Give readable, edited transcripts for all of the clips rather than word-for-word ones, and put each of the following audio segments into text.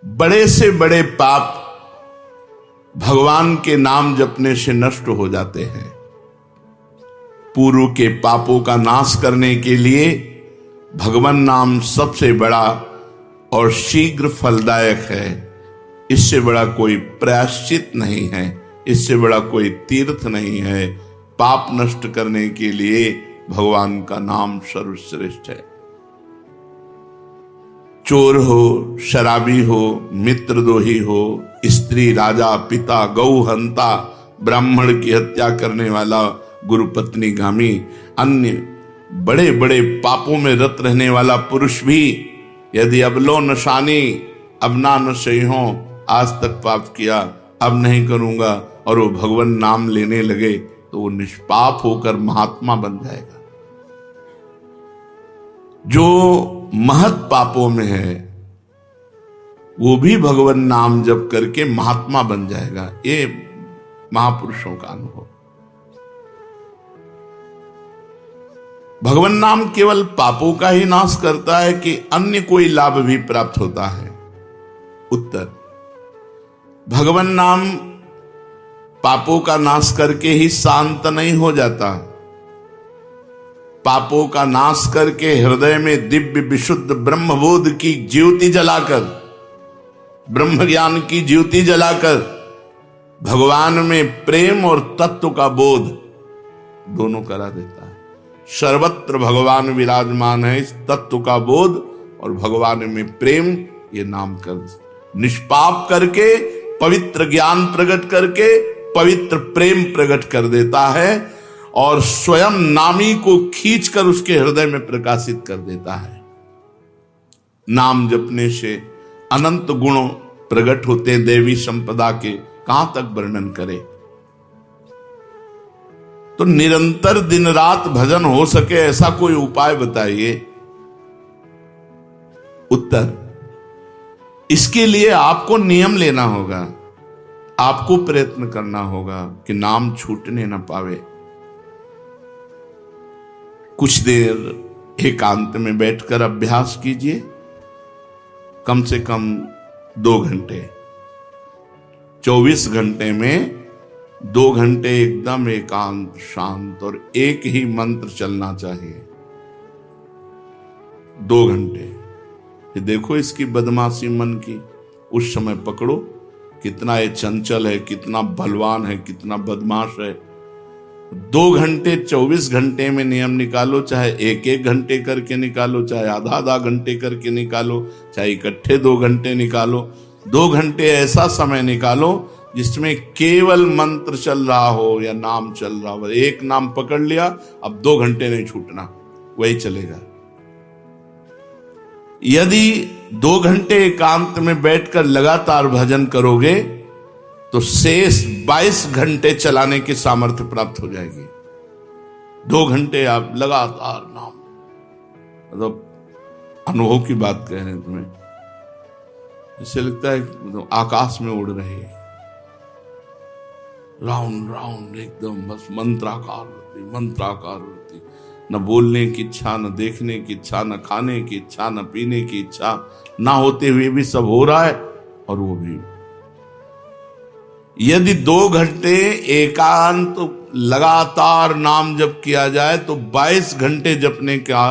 बड़े से बड़े पाप भगवान के नाम जपने से नष्ट हो जाते हैं। पूर्व के पापों का नाश करने के लिए भगवान नाम सबसे बड़ा और शीघ्र फलदायक है। इससे बड़ा कोई प्रायश्चित नहीं है, इससे बड़ा कोई तीर्थ नहीं है। पाप नष्ट करने के लिए भगवान का नाम सर्वश्रेष्ठ है। चोर हो, शराबी हो, मित्रद्रोही हो, स्त्री, राजा, पिता, गौ हंता, ब्राह्मण की हत्या करने वाला, गुरुपत्नी गामी, अन्य बड़े बड़े पापों में रत रहने वाला पुरुष भी यदि अब लो नशानी, अब ना नशे हो, आज तक पाप किया, अब नहीं करूंगा, और वो भगवान नाम लेने लगे तो वो निष्पाप होकर महात्मा बन जाएगा। जो महत पापों में है वो भी भगवान नाम जप करके महात्मा बन जाएगा। ये महापुरुषों का अनुभव। भगवान नाम केवल पापों का ही नाश करता है कि अन्य कोई लाभ भी प्राप्त होता है? उत्तर, भगवान नाम पापों का नाश करके ही शांत नहीं हो जाता। पापों का नाश करके हृदय में दिव्य विशुद्ध ब्रह्मबोध की ज्योति जलाकर, ब्रह्म ज्ञान की ज्योति जलाकर भगवान में प्रेम और तत्व का बोध दोनों करा देता है। सर्वत्र भगवान विराजमान है। इस तत्व का बोध और भगवान में प्रेम, ये नाम कर निष्पाप करके, पवित्र ज्ञान प्रकट करके पवित्र प्रेम प्रकट कर देता है और स्वयं नामी को खींचकर उसके हृदय में प्रकाशित कर देता है। नाम जपने से अनंत गुण प्रकट होते हैं देवी संपदा के, कहां तक वर्णन करें। तो निरंतर दिन रात भजन हो सके ऐसा कोई उपाय बताइए। उत्तर, इसके लिए आपको नियम लेना होगा, आपको प्रयत्न करना होगा कि नाम छूटने न पावे। कुछ देर एकांत में बैठकर अभ्यास कीजिए, कम से कम 2 घंटे। 24 घंटे में 2 घंटे एकदम एकांत, शांत और एक ही मंत्र चलना चाहिए। 2 घंटे। फिर देखो इसकी बदमाशी मन की, उस समय पकड़ो कितना ये चंचल है, कितना बलवान है, कितना बदमाश है। 2 घंटे 24 घंटे में नियम निकालो, चाहे 1-1 घंटे करके निकालो, चाहे आधा घंटे करके निकालो, चाहे इकट्ठे 2 घंटे निकालो। 2 घंटे ऐसा समय निकालो जिसमें केवल मंत्र चल रहा हो या नाम चल रहा हो। एक नाम पकड़ लिया, अब 2 घंटे नहीं छूटना, वही चलेगा। यदि 2 घंटे एकांत में बैठकर लगातार भजन करोगे तो शेष 22 घंटे चलाने की सामर्थ्य प्राप्त हो जाएगी। 2 घंटे आप लगातार नाम, मतलब अनुभव की बात कह रहे हैं तुम्हें, इससे लगता है तो आकाश में उड़ रहे हैं, राउंड राउंड एकदम, बस मंत्राकार होती, न बोलने की इच्छा, न देखने की इच्छा, न खाने की इच्छा, न पीने की इच्छा, ना होते हुए भी सब हो रहा है। और वो भी यदि 2 घंटे एकांत लगातार नाम जप किया जाए तो 22 घंटे जपने का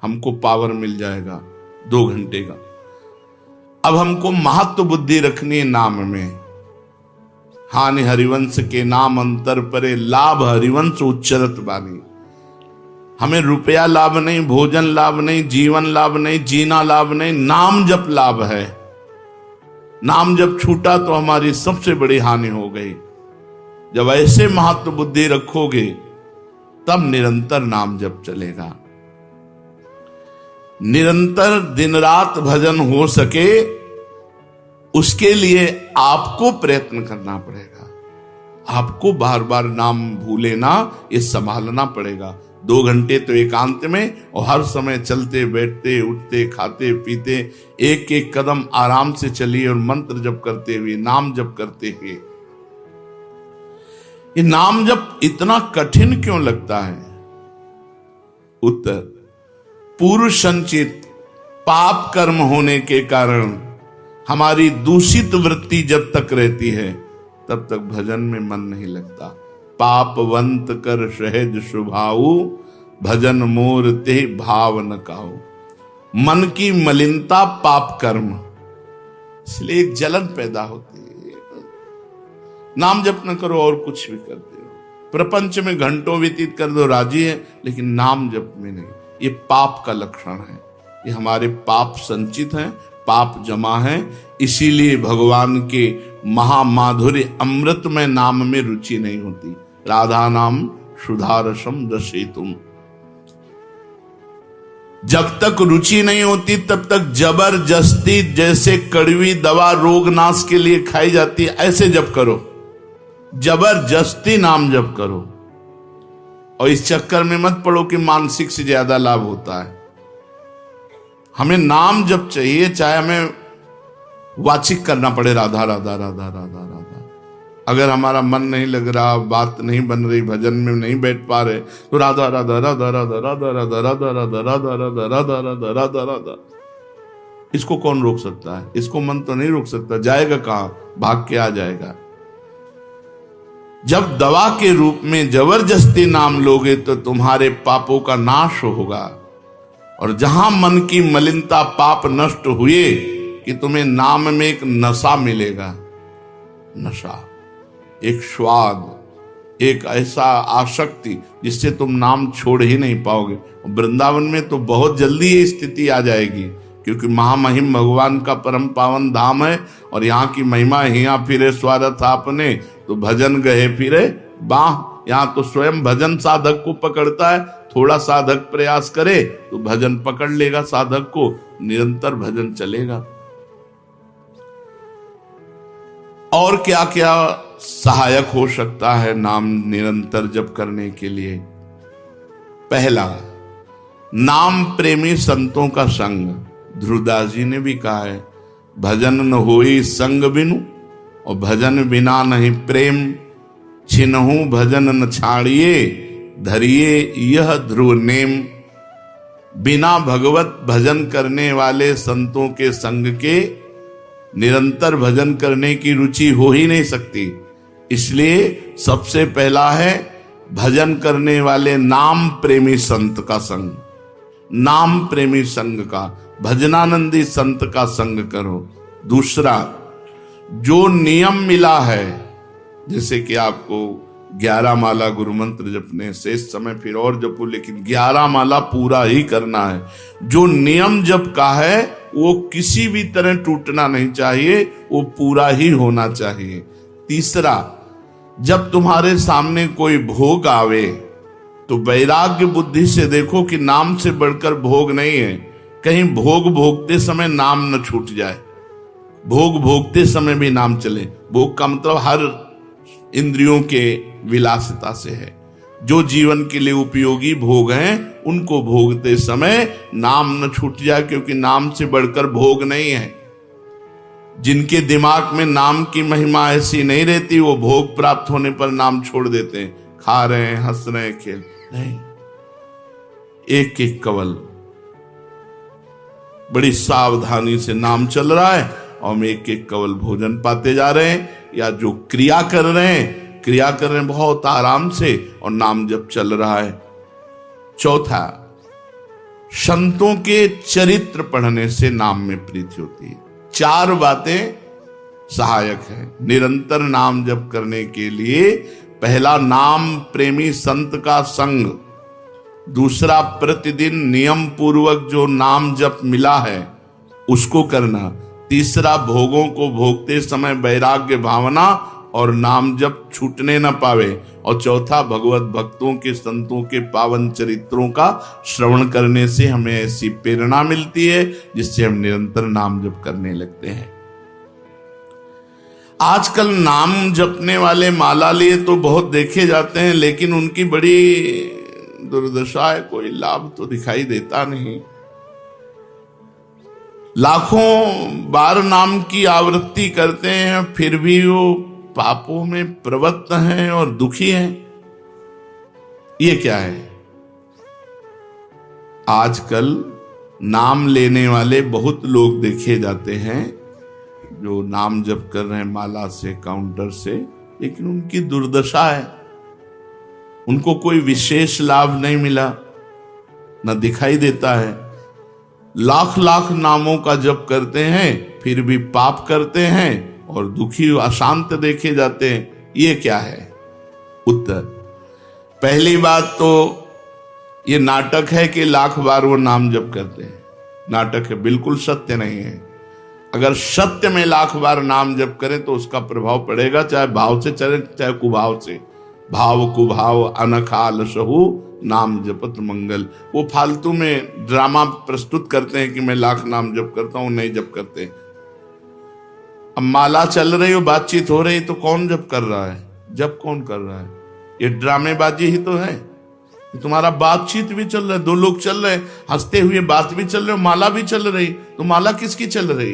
हमको पावर मिल जाएगा, 2 घंटे का। अब हमको महत्व बुद्धि रखनी है नाम में। हानि हरिवंश के नाम अंतर परे, लाभ हरिवंश उच्चरत बानी। हमें रुपया लाभ नहीं, भोजन लाभ नहीं, जीवन लाभ नहीं, जीना लाभ नहीं, नाम जप लाभ है। नाम जब छूटा तो हमारी सबसे बड़ी हानि हो गई। जब ऐसे महत्व बुद्धि रखोगे तब निरंतर नाम जप चलेगा। निरंतर दिन रात भजन हो सके उसके लिए आपको प्रयत्न करना पड़ेगा। आपको बार बार नाम भूले ना, ये संभालना पड़ेगा। 2 घंटे तो एकांत में, और हर समय चलते बैठते उठते खाते पीते एक एक कदम आराम से चलिए और मंत्र जप करते हुए, नाम जप करते हुए। ये नाम जप इतना कठिन क्यों लगता है? उत्तर, पूर्व संचित पाप कर्म होने के कारण हमारी दूषित वृत्ति जब तक रहती है तब तक भजन में मन नहीं लगता। पापवंत कर सहज स्वभाऊ, भजन मोर ते भाव न काऊ। मन की मलिनता पाप कर्म, इसलिए एक जलन पैदा होती है। नाम जप न करो और कुछ भी करते हो, प्रपंच में घंटों व्यतीत कर दो, राजी है, लेकिन नाम जप में नहीं। ये पाप का लक्षण है। ये हमारे पाप संचित हैं, पाप जमा है। इसीलिए भगवान के महामाधुर्य अमृत में नाम में रुचि नहीं होती। राधा नाम सुधारसम रसेतुम। जब तक रुचि नहीं होती तब तक जबरदस्ती, जैसे कड़वी दवा रोग नाश के लिए खाई जाती है, ऐसे जप करो, जबरदस्ती नाम जप करो। और इस चक्कर में मत पड़ो कि मानसिक से ज्यादा लाभ होता है। हमें नाम जप चाहिए, चाहे हमें वाचिक करना पड़े, राधा राधा राधा राधा राधा। अगर हमारा मन नहीं लग रहा, बात नहीं बन रही, भजन में नहीं बैठ पा रहे, तो राधा राधा राधा राधा राधा राधा राधा राधा राधा राधा राधा राधा राधा राधा। इसको कौन रोक सकता है? इसको मन तो नहीं रोक सकता। जाएगा कहां? भाग के आ जाएगा। जब दवा के रूप में जबरदस्ती नाम लोगे तो तुम्हारे पापों का नाश होगा। और जहां मन की मलिनता, पाप नष्ट हुए कि तुम्हें नाम में एक नशा मिलेगा। नशा, एक स्वाद, एक ऐसा आसक्ति जिससे तुम नाम छोड़ ही नहीं पाओगे। वृंदावन में तो बहुत जल्दी ये स्थिति आ जाएगी, क्योंकि महामहिम भगवान का परम पावन धाम है। और यहाँ की महिमा, हिया फिरे स्वार्थ आपने, तो भजन गए फिरे बाह। यहाँ तो स्वयं भजन साधक को पकड़ता है। थोड़ा साधक प्रयास करे तो भजन पकड़ लेगा साधक को, निरंतर भजन चलेगा। और क्या क्या सहायक हो सकता है नाम निरंतर जप करने के लिए? पहला, नाम प्रेमी संतों का संग। ध्रुवदास जी ने भी कहा है, भजन न होई संग बिनु, और भजन बिना नहीं प्रेम। छिनहु भजन न छाड़िए, धरिए यह ध्रुव नेम। बिना भगवत भजन करने वाले संतों के संग के निरंतर भजन करने की रुचि हो ही नहीं सकती। इसलिए सबसे पहला है भजन करने वाले नाम प्रेमी संत का संग। नाम प्रेमी संग का, भजनानंदी संत का संग करो। दूसरा, जो नियम मिला है, जैसे कि आपको 11 माला गुरु मंत्र जपने, शेष समय फिर और जपो, लेकिन 11 माला पूरा ही करना है। जो नियम जप का है वो किसी भी तरह टूटना नहीं चाहिए, वो पूरा ही होना चाहिए। तीसरा, जब तुम्हारे सामने कोई भोग आवे तो वैराग्य बुद्धि से देखो कि नाम से बढ़कर भोग नहीं है। कहीं भोग भोगते समय नाम न छूट जाए। भोग भोगते समय भी नाम चले। भोग का मतलब हर इंद्रियों के विलासिता से है। जो जीवन के लिए उपयोगी भोग हैं उनको भोगते समय नाम न छूट जाए, क्योंकि नाम से बढ़कर भोग नहीं है। जिनके दिमाग में नाम की महिमा ऐसी नहीं रहती, वो भोग प्राप्त होने पर नाम छोड़ देते हैं। खा रहे हैं, हंस रहे हैं, खेल नहीं। एक एक कवल बड़ी सावधानी से नाम चल रहा है और हम एक एक कवल भोजन पाते जा रहे हैं, या जो क्रिया कर रहे हैं बहुत आराम से और नाम जप चल रहा है। चौथा, संतों के चरित्र पढ़ने से नाम में प्रीति होती है। 4 बातें सहायक है निरंतर नाम जप करने के लिए। पहला, नाम प्रेमी संत का संग। दूसरा, प्रतिदिन नियम पूर्वक जो नाम जप मिला है उसको करना। तीसरा, भोगों को भोगते समय वैराग्य भावना और नाम जप छूटने न पावे। और चौथा, भगवत भक्तों के, संतों के पावन चरित्रों का श्रवण करने से हमें ऐसी प्रेरणा मिलती है जिससे हम निरंतर नाम जप करने लगते हैं। आजकल नाम जपने वाले माला लिए तो बहुत देखे जाते हैं, लेकिन उनकी बड़ी दुर्दशा है, कोई लाभ तो दिखाई देता नहीं। लाखों बार नाम की आवृत्ति करते हैं, फिर भी वो पापों में प्रवृत्त हैं और दुखी हैं। ये क्या है? आजकल नाम लेने वाले बहुत लोग देखे जाते हैं जो नाम जप कर रहे हैं माला से, काउंटर से, लेकिन उनकी दुर्दशा है, उनको कोई विशेष लाभ नहीं मिला, न दिखाई देता है। लाख लाख नामों का जप करते हैं फिर भी पाप करते हैं और दुखी अशांत देखे जाते हैं। ये क्या है? उत्तर, पहली बात तो ये नाटक है कि लाख बार वो नाम जप करते हैं। नाटक है, बिल्कुल सत्य नहीं है। अगर सत्य में लाख बार नाम जप करें तो उसका प्रभाव पड़ेगा, चाहे भाव से चले चाहे कुभाव से। भाव कुभाव अनखाल सहु नाम जपत मंगल। वो फालतू में ड्रामा प्रस्तुत करते हैं कि मैं लाख नाम जप करता हूं, नहीं जप करते। अब माला चल रही हो, बातचीत हो रही, तो कौन जप कर रहा है? जप कौन कर रहा है? ये ड्रामेबाजी ही तो है। तुम्हारा बातचीत भी चल रहा है, दो लोग चल रहे हैं, हंसते हुए बात भी चल रहे हो, माला भी चल रही, तो माला किसकी चल रही?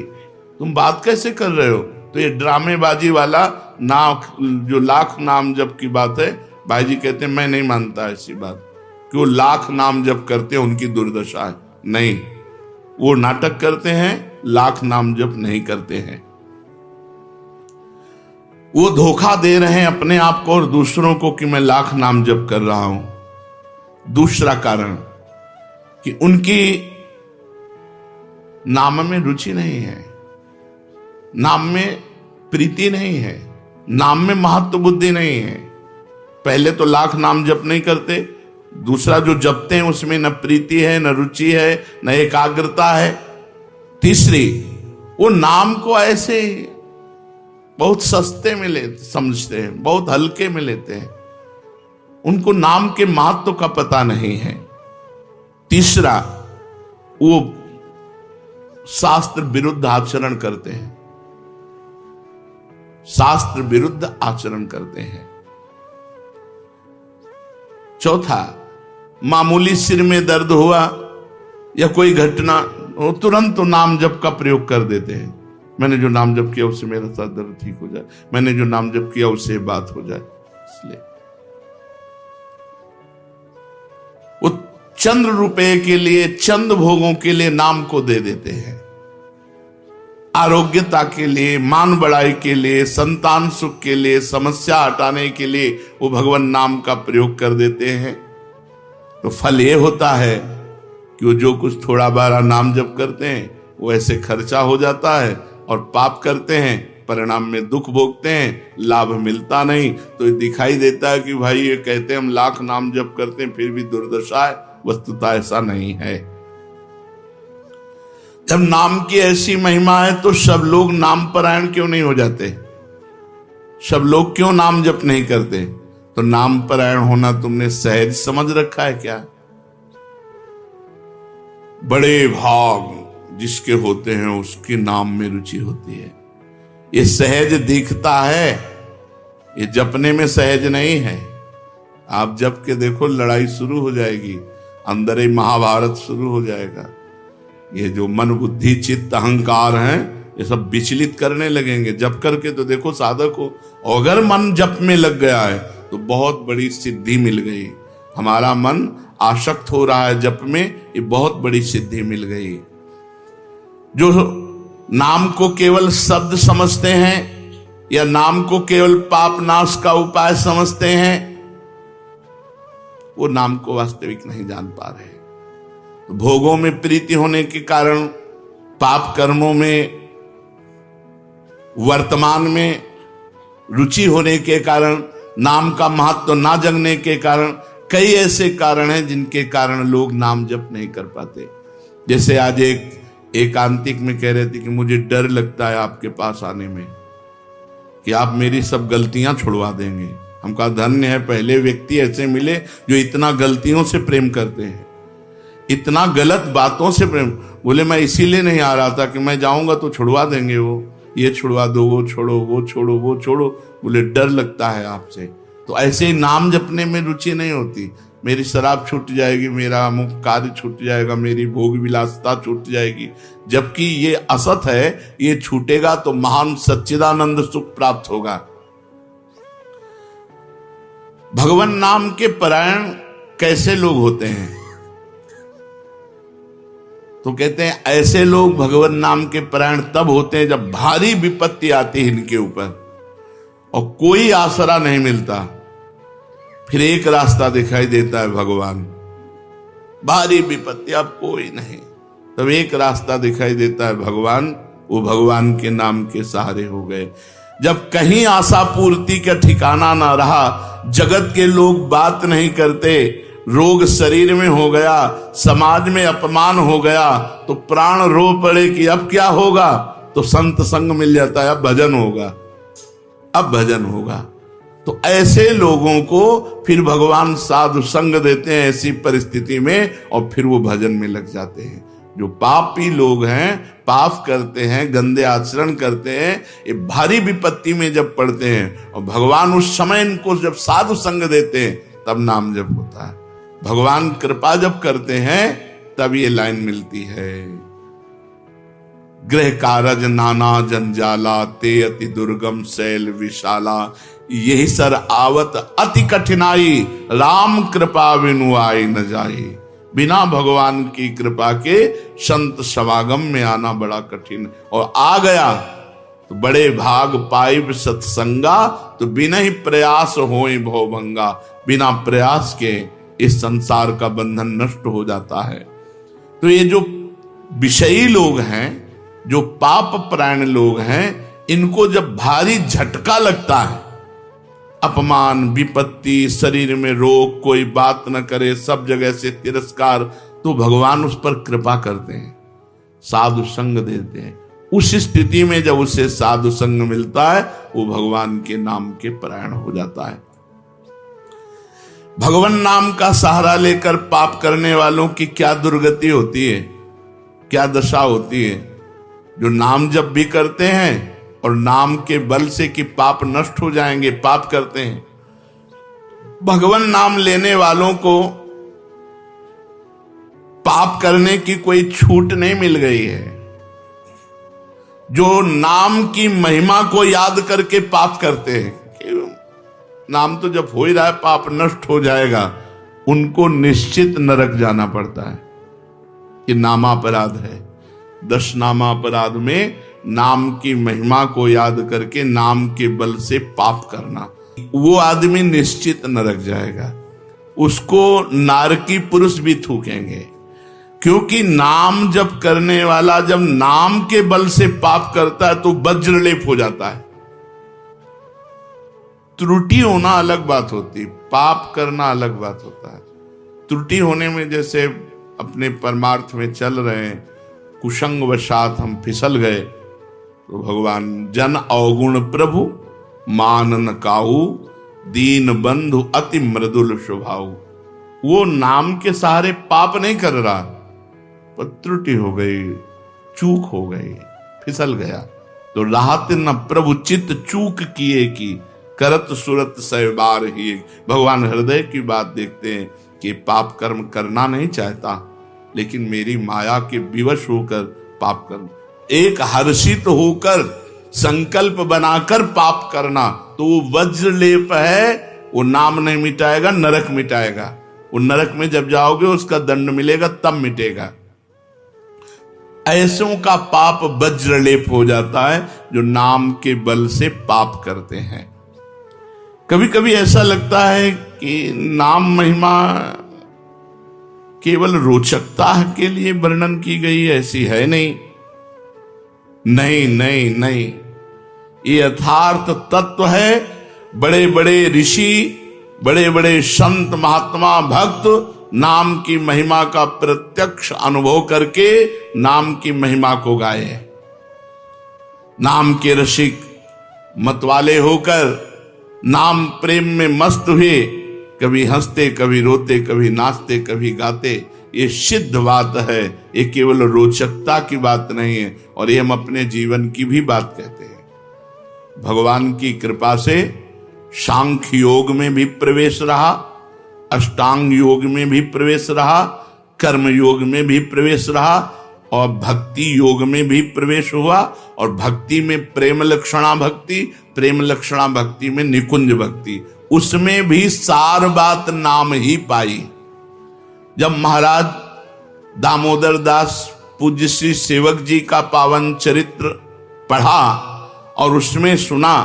तुम बात कैसे कर रहे हो? तो ये ड्रामेबाजी वाला जो लाख नाम जप की बात है, भाई जी कहते हैं मैं नहीं मानता ऐसी बात कि वो लाख नाम जप करते हैं उनकी दुर्दशा है। नहीं, वो नाटक करते हैं, लाख नाम जप नहीं करते हैं। वो धोखा दे रहे हैं अपने आप को और दूसरों को कि मैं लाख नाम जप कर रहा हूं। दूसरा कारण कि उनकी नाम में रुचि नहीं है, नाम में प्रीति नहीं है, नाम में महत्व बुद्धि नहीं है। पहले तो लाख नाम जप नहीं करते, दूसरा जो जपते हैं उसमें न प्रीति है, न रुचि है, न एकाग्रता है। तीसरी, वो नाम को ऐसे बहुत सस्ते में समझते हैं, बहुत हल्के में लेते हैं, उनको नाम के महत्व का पता नहीं है। तीसरा, वो शास्त्र विरुद्ध आचरण करते हैं, शास्त्र विरुद्ध आचरण करते हैं। चौथा, मामूली सिर में दर्द हुआ या कोई घटना, वो तुरंत तो नाम जप का प्रयोग कर देते हैं। मैंने जो नाम जप किया उससे मेरा सर दर्द ठीक हो जाए, मैंने जो नाम जप किया उससे बात हो जाए। इसलिए वो चंद्र रुपए के लिए, चंद भोगों के लिए नाम को दे देते हैं। आरोग्यता के लिए, मान बढ़ाई के लिए, संतान सुख के लिए, समस्या हटाने के लिए वो भगवान नाम का प्रयोग कर देते हैं। तो फल ये होता है कि वो जो कुछ थोड़ा बारा नाम जप करते हैं वो ऐसे खर्चा हो जाता है, और पाप करते हैं, परिणाम में दुख भोगते हैं, लाभ मिलता नहीं। तो ये दिखाई देता है कि भाई ये कहते हैं हम लाख नाम जप करते हैं फिर भी दुर्दशा है। वस्तुतः ऐसा नहीं है। जब नाम की ऐसी महिमा है तो सब लोग नाम परायण क्यों नहीं हो जाते? सब लोग क्यों नाम जप नहीं करते? तो नाम परायण होना तुमने सहज समझ रखा है क्या? बड़े भाग जिसके होते हैं उसके नाम में रुचि होती है। ये सहज दिखता है, ये जपने में सहज नहीं है। आप जप के देखो, लड़ाई शुरू हो जाएगी, अंदर ही महाभारत शुरू हो जाएगा। ये जो मन बुद्धि चित्त अहंकार हैं, ये सब विचलित करने लगेंगे। जप करके तो देखो साधक हो, अगर मन जप में लग गया है तो बहुत बड़ी सिद्धि मिल गई। हमारा मन आसक्त हो रहा है जप में, ये बहुत बड़ी सिद्धि मिल गई। जो नाम को केवल शब्द समझते हैं या नाम को केवल पाप नाश का उपाय समझते हैं, वो नाम को वास्तविक नहीं जान पा रहे। तो भोगों में प्रीति होने के कारण, पाप कर्मों में वर्तमान में रुचि होने के कारण, नाम का महत्व ना जगने के कारण, कई ऐसे कारण हैं जिनके कारण लोग नाम जप नहीं कर पाते। जैसे आज एक एकांतिक में कह रहे थे कि मुझे डर लगता है आपके पास आने में कि आप मेरी सब गलतियां छुड़वा देंगे। हम कहा धन्य है, पहले व्यक्ति ऐसे मिले जो इतना गलतियों से प्रेम करते हैं, इतना गलत बातों से प्रेम। बोले मैं इसीलिए नहीं आ रहा था कि मैं जाऊंगा तो छुड़वा देंगे, वो ये छुड़वा दो, वो छोड़ो, वो छोड़ो, वो छोड़ो। बोले डर लगता है आपसे। तो ऐसे ही नाम जपने में रुचि नहीं होती। मेरी शराब छूट जाएगी, मेरा अमुक कार्य छूट जाएगा, मेरी भोग विलासता छूट जाएगी। जबकि ये असत है, ये छूटेगा तो महान सच्चिदानंद सुख प्राप्त होगा। भगवान नाम के परायण कैसे लोग होते हैं? तो कहते हैं ऐसे लोग भगवान नाम के परायण तब होते हैं जब भारी विपत्ति आती है इनके ऊपर और कोई आसरा नहीं मिलता। फिर एक रास्ता दिखाई देता है भगवान, भारी विपत्ति अब कोई नहीं, तब एक रास्ता दिखाई देता है भगवान, वो भगवान के नाम के सहारे हो गए। जब कहीं आशा पूर्ति का ठिकाना ना रहा, जगत के लोग बात नहीं करते, रोग शरीर में हो गया, समाज में अपमान हो गया, तो प्राण रो पड़े कि अब क्या होगा, तो संत संग मिल जाता है, अब भजन होगा, अब भजन होगा। तो ऐसे लोगों को फिर भगवान साधु संग देते हैं ऐसी परिस्थिति में, और फिर वो भजन में लग जाते हैं। जो पापी लोग हैं, पाप करते हैं, गंदे आचरण करते हैं, ये भारी विपत्ति में जब पड़ते हैं और भगवान उस समय इनको जब साधु संग देते हैं तब नाम जप होता है। भगवान कृपा जब करते हैं तब ये लाइन मिलती है, गृह कारज नाना जंजाला, ते अति दुर्गम शैल विशाला, यही सर आवत अति कठिनाई, राम कृपा बिनु आई न जाई। बिना भगवान की कृपा के संत समागम में आना बड़ा कठिन, और आ गया तो बड़े भाग पाइब सत्संगा, तो बिना ही प्रयास होए भवभंगा। बिना प्रयास के इस संसार का बंधन नष्ट हो जाता है। तो ये जो विषयी लोग हैं, जो पाप परायण लोग हैं, इनको जब भारी झटका लगता है, अपमान, विपत्ति, शरीर में रोग, कोई बात न करे, सब जगह से तिरस्कार, तो भगवान उस पर कृपा करते हैं, साधु संग देते हैं। उस स्थिति में जब उसे साधु संग मिलता है, वो भगवान के नाम के परायण हो जाता है। भगवान नाम का सहारा लेकर पाप करने वालों की क्या दुर्गति होती है, क्या दशा होती है। जो नाम जब भी करते हैं और नाम के बल से कि पाप नष्ट हो जाएंगे, पाप करते हैं। भगवान नाम लेने वालों को पाप करने की कोई छूट नहीं मिल गई है। जो नाम की महिमा को याद करके पाप करते हैं, नाम तो जब हो ही रहा है पाप नष्ट हो जाएगा, उनको निश्चित नरक जाना पड़ता है। ये नामापराध है। 10 नामापराध में नाम की महिमा को याद करके नाम के बल से पाप करना, वो आदमी निश्चित नरक जाएगा। उसको नारकी पुरुष भी थूकेंगे, क्योंकि नाम जप करने वाला जब नाम के बल से पाप करता है तो वज्रलेप हो जाता है। त्रुटि होना अलग बात होती, पाप करना अलग बात होता है। त्रुटि होने में जैसे अपने परमार्थ में चल रहे हैं, कुसंग वशात हम फिसल गए, तो भगवान जन अवगुण प्रभु मान न काहू, दीन बंधु अति मृदुल स्वभाव। वो नाम के सहारे पाप नहीं कर रहा, पर त्रुटि हो गई, चूक हो गई, फिसल गया। तो राहत न प्रभु चित्त चूक किए की, करत सुरत सहबार ही। भगवान हृदय की बात देखते हैं कि पाप कर्म करना नहीं चाहता, लेकिन मेरी माया के विवश होकर पाप करना, एक हर्षित होकर संकल्प बनाकर पाप करना, तो वो वज्रलेप है। वो नाम नहीं मिटाएगा, नरक मिटाएगा। वो नरक में जब जाओगे उसका दंड मिलेगा, तब मिटेगा। ऐसों का पाप वज्रलेप हो जाता है जो नाम के बल से पाप करते हैं। कभी कभी ऐसा लगता है कि नाम महिमा केवल रोचकता के लिए वर्णन की गई है, ऐसी है नहीं। नहीं नहीं नहीं, ये यथार्थ तत्व है। बड़े बड़े ऋषि, बड़े बड़े संत, महात्मा, भक्त नाम की महिमा का प्रत्यक्ष अनुभव करके नाम की महिमा को गाए। नाम के रसिक मतवाले होकर नाम प्रेम में मस्त हुए, कभी हंसते, कभी रोते, कभी नाचते, कभी गाते। ये सिद्ध बात है, ये केवल रोचकता की बात नहीं है, और ये हम अपने जीवन की भी बात कहते हैं। भगवान की कृपा से सांख्य योग में भी प्रवेश रहा, अष्टांग योग में भी प्रवेश रहा, कर्म योग में भी प्रवेश रहा, और भक्ति योग में भी प्रवेश हुआ। और भक्ति में प्रेम लक्षणा भक्ति, प्रेम लक्षणा भक्ति में निकुंज भक्ति, उसमें भी सार बात नाम ही पाई। जब महाराज दामोदर दास पूज्य श्री सेवक जी का पावन चरित्र पढ़ा और उसमें सुना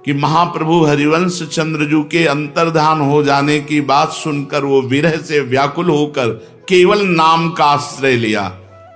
कि महाप्रभु हरिवंश चंद्रजू के अंतर्धान हो जाने की बात सुनकर वो विरह से व्याकुल होकर केवल नाम का आश्रय लिया,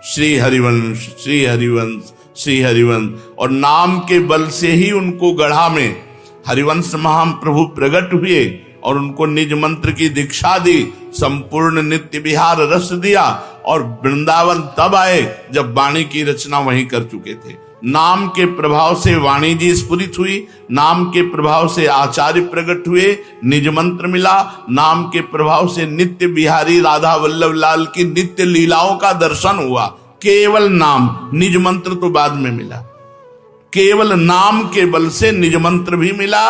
श्री हरिवंश श्री हरिवंश श्री हरिवंश, और नाम के बल से ही उनको गढ़ा में हरिवंश महाप्रभु प्रकट हुए और उनको निज मंत्र की दीक्षा दी, संपूर्ण नित्य विहार रस दिया और वृंदावन तब आए जब वाणी की रचना वहीं कर चुके थे। नाम के प्रभाव से वाणी जी स्फुरित हुई, नाम के प्रभाव से आचार्य प्रकट हुए, निज मंत्र मिला, नाम के प्रभाव से नित्य बिहारी राधा वल्लभ लाल की नित्य लीलाओं का दर्शन हुआ। केवल नाम, निज मंत्र तो बाद में मिला, केवल नाम के बल से निज मंत्र भी मिला,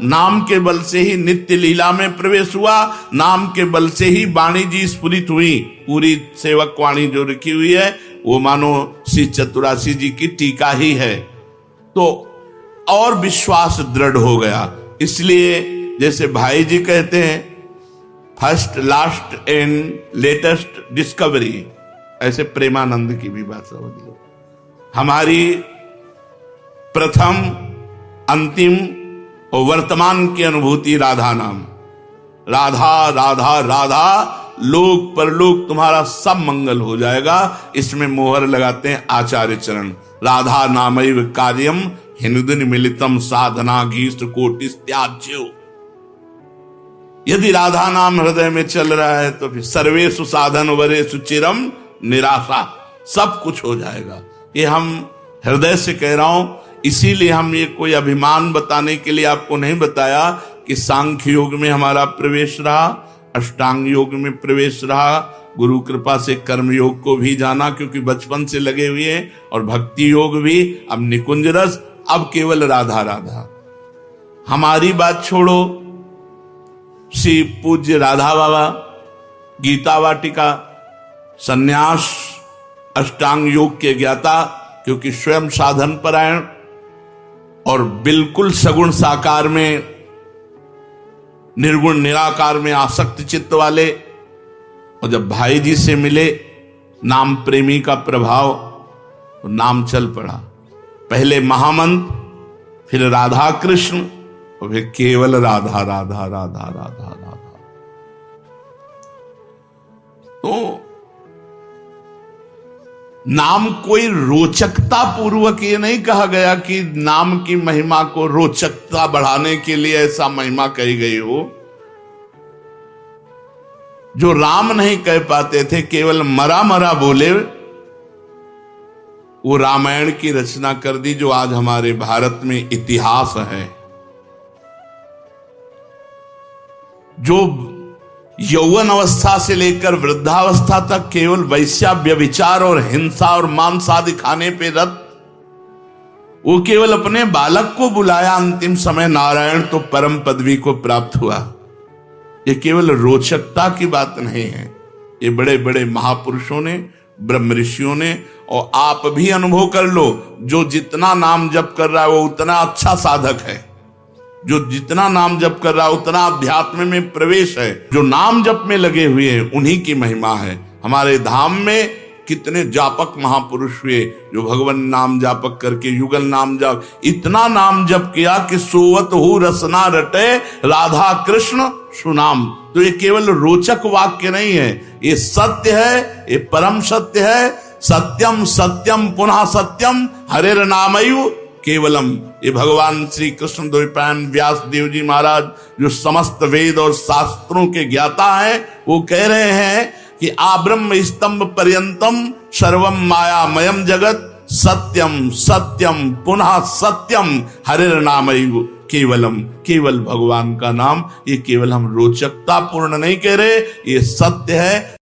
नाम के बल से ही नित्य लीला में प्रवेश हुआ, नाम के बल से ही वाणी जी स्फुरित हुई। पूरी सेवक वाणी जो लिखी हुई है वो मानो श्री चतुरासी जी की टीका ही है, तो और विश्वास दृढ़ हो गया। इसलिए जैसे भाई जी कहते हैं first last and latest discovery, ऐसे प्रेमानंद की भी बात समझ लो। हमारी प्रथम अंतिम और वर्तमान की अनुभूति राधा नाम, राधा राधा राधा, लोक परलोक तुम्हारा सब मंगल हो जाएगा। इसमें मोहर लगाते हैं आचार्य चरण, राधा नामैव कार्यम हिंदुन मिलितम साधना घीष्ट कोटिस त्याज्यो। यदि राधा नाम हृदय में चल रहा है तो फिर सर्वेषु साधन वरेषु चिरम निराशा, सब कुछ हो जाएगा। ये हम हृदय से कह रहा हूं, इसीलिए हम ये कोई अभिमान बताने के लिए आपको नहीं बताया कि सांख्य योग में हमारा प्रवेश रहा, अष्टांग योग में प्रवेश रहा, गुरु कृपा से कर्म योग को भी जाना क्योंकि बचपन से लगे हुए हैं, और भक्ति योग भी, अब निकुंज रस, अब केवल राधा राधा। हमारी बात छोड़ो, श्री पूज्य राधा बाबा गीता वाटिका सन्यास अष्टांग योग के ज्ञाता, क्योंकि स्वयं साधन परायण और बिल्कुल सगुण साकार में, निर्गुण निराकार में आसक्त चित्त वाले, और जब भाई जी से मिले नाम प्रेमी का प्रभाव, तो नाम चल पड़ा। पहले महामंत्र, फिर राधा कृष्ण, और फिर केवल राधा राधा राधा राधा राधा। तो नाम कोई रोचकता पूर्वक ये नहीं कहा गया कि नाम की महिमा को रोचकता बढ़ाने के लिए ऐसा महिमा कही गई हो। जो राम नहीं कह पाते थे, केवल मरा मरा बोले, वो रामायण की रचना कर दी, जो आज हमारे भारत में इतिहास है। जो यौवन अवस्था से लेकर वृद्धावस्था तक केवल वैश्या व्यभिचार और हिंसा और मांस आदि खाने पे रत, वो केवल अपने बालक को बुलाया अंतिम समय, नारायण तो परम पदवी को प्राप्त हुआ। ये केवल रोचकता की बात नहीं है, ये बड़े बड़े महापुरुषों ने, ब्रह्म ऋषियों ने, और आप भी अनुभव कर लो, जो जितना नाम जप कर रहा है वो उतना अच्छा साधक है, जो जितना नाम जप कर रहा है उतना अध्यात्म में प्रवेश है। जो नाम जप में लगे हुए हैं उन्हीं की महिमा है। हमारे धाम में कितने जापक महापुरुष हुए जो भगवान नाम जापक करके युगल नाम जाप, इतना नाम जप किया कि सोवत हु रसना रटे राधा कृष्ण सुनाम। तो ये केवल रोचक वाक्य नहीं है, ये सत्य है, ये परम सत्य है। सत्यम सत्यम पुनः सत्यम हरेर नामयु केवलम। ये भगवान श्री कृष्ण द्वैपायन व्यास देव जी महाराज, जो समस्त वेद और शास्त्रों के ज्ञाता हैं, वो कह रहे हैं कि आब्रह्म स्तंभ पर्यंतम सर्वम मायामयम जगत सत्यम सत्यम पुनः सत्यम हरेर नामयु केवलम। केवल भगवान का नाम, ये केवल हम रोचकता पूर्ण नहीं कह रहे, ये सत्य है।